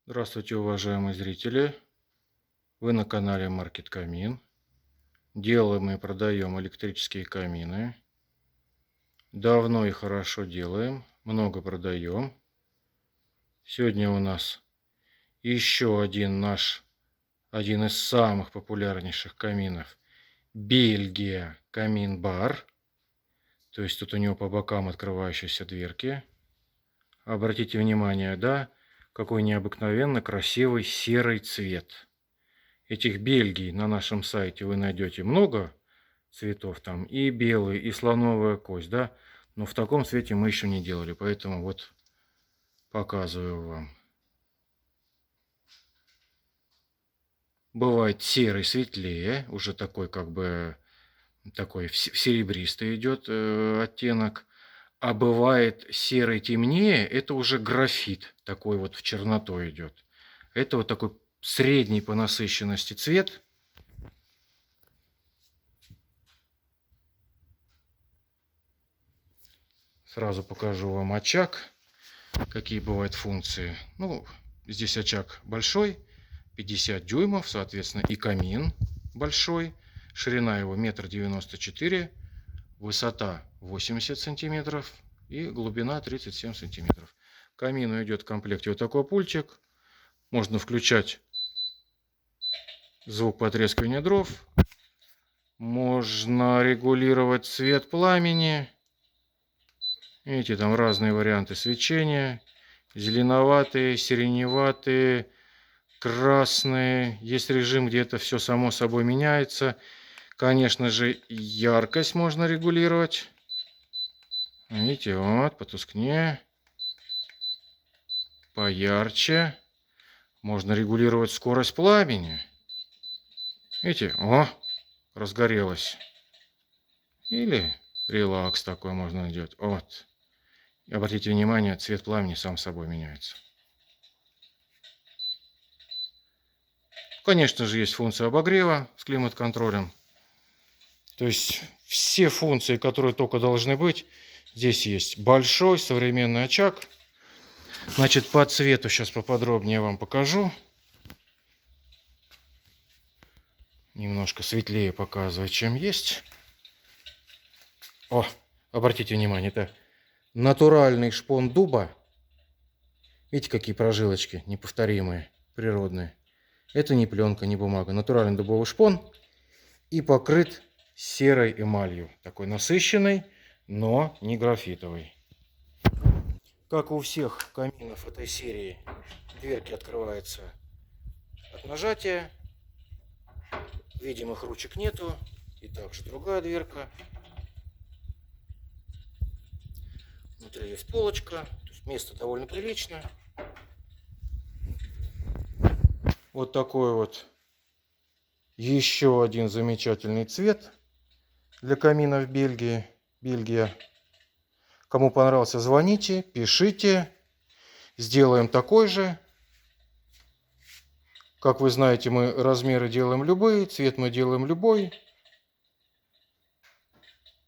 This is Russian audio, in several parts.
Здравствуйте, уважаемые зрители! Вы на канале Market Камин. Делаем и продаем электрические камины. Давно и хорошо делаем, много продаем. Сегодня у нас еще один из самых популярнейших каминов. Бельгия камин-бар. То есть тут у него по бокам открывающиеся дверки. Обратите внимание, да, какой необыкновенно красивый серый цвет. Этих Бельгий на нашем сайте вы найдете много цветов, там и белый, и слоновая кость, да, но в таком цвете мы еще не делали, поэтому вот показываю вам. Бывает серый светлее, уже такой как бы такой серебристый идет оттенок, а бывает серый темнее, это уже графит, такой вот в черноту идет. Это вот такой средний по насыщенности цвет. Сразу покажу вам очаг, какие бывают функции. Ну, здесь очаг большой, 50 дюймов, соответственно, и камин большой. Ширина его 1,94 м, высота 80 сантиметров и глубина 37 сантиметров. К камину идет в комплекте вот такой пультик. Можно включать звук потрескивания дров. Можно регулировать цвет пламени. Видите, там разные варианты свечения. Зеленоватые, сиреневатые, красные. Есть режим, где это все само собой меняется. Конечно же, яркость можно регулировать. Видите, вот, потускнее, поярче. Можно регулировать скорость пламени. Видите, о, разгорелось. Или релакс такой можно делать. Вот. Обратите внимание, цвет пламени сам собой меняется. Конечно же, есть функция обогрева с климат-контролем. То есть все функции, которые только должны быть, здесь есть. Большой современный очаг. Значит, по цвету сейчас поподробнее вам покажу. Немножко светлее показывать, чем есть. О, обратите внимание, это натуральный шпон дуба. Видите, какие прожилочки неповторимые, природные. Это не пленка, не бумага. Натуральный дубовый шпон и покрыт серой эмалью. Такой насыщенной, но не графитовой. Как у всех каминов этой серии, дверки открываются от нажатия. Видимых ручек нету. И также другая дверка. Внутри есть полочка. То есть место довольно приличное. Вот такой вот еще один замечательный цвет для камина в Бельгии. Бельгия. Кому понравился, звоните, пишите. Сделаем такой же. Как вы знаете, мы размеры делаем любые, цвет мы делаем любой.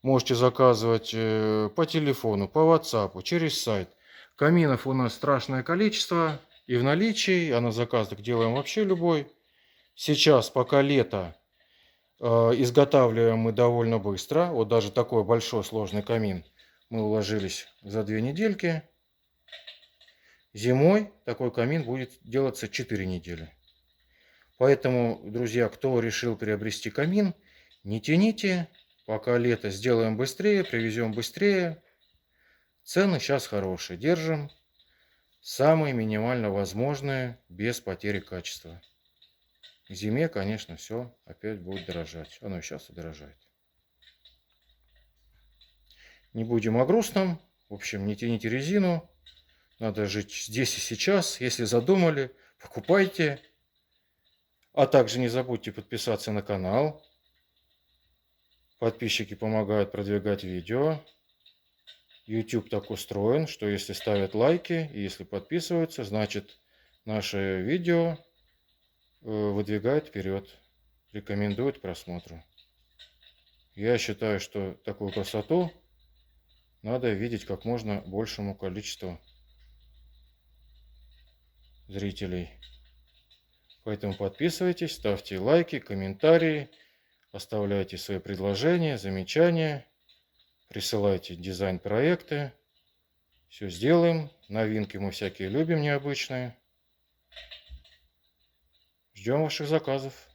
Можете заказывать по телефону, по WhatsApp, через сайт. Каминов у нас страшное количество и в наличии, а на заказ делаем вообще любой. Сейчас, пока лето, изготавливаем мы довольно быстро. Вот даже такой большой сложный камин мы уложились за 2 недельки. Зимой такой камин будет делаться 4 недели. Поэтому, друзья, кто решил приобрести камин, не тяните. Пока лето, сделаем быстрее, привезем быстрее. Цены сейчас хорошие, держим. Самые минимально возможные, без потери качества. К зиме, конечно, все опять будет дорожать. Оно и сейчас и дорожает. Не будем о грустном. В общем, не тяните резину. Надо жить здесь и сейчас. Если задумали, покупайте. А также не забудьте подписаться на канал. Подписчики помогают продвигать видео. YouTube так устроен, что если ставят лайки и если подписываются, значит наше видео выдвигает вперед, рекомендует к просмотру. Я считаю, что такую красоту надо видеть как можно большему количеству зрителей. Поэтому подписывайтесь, ставьте лайки, комментарии, оставляйте свои предложения, замечания, присылайте дизайн-проекты. Все сделаем. Новинки мы всякие любим, необычные. Ждем ваших заказов.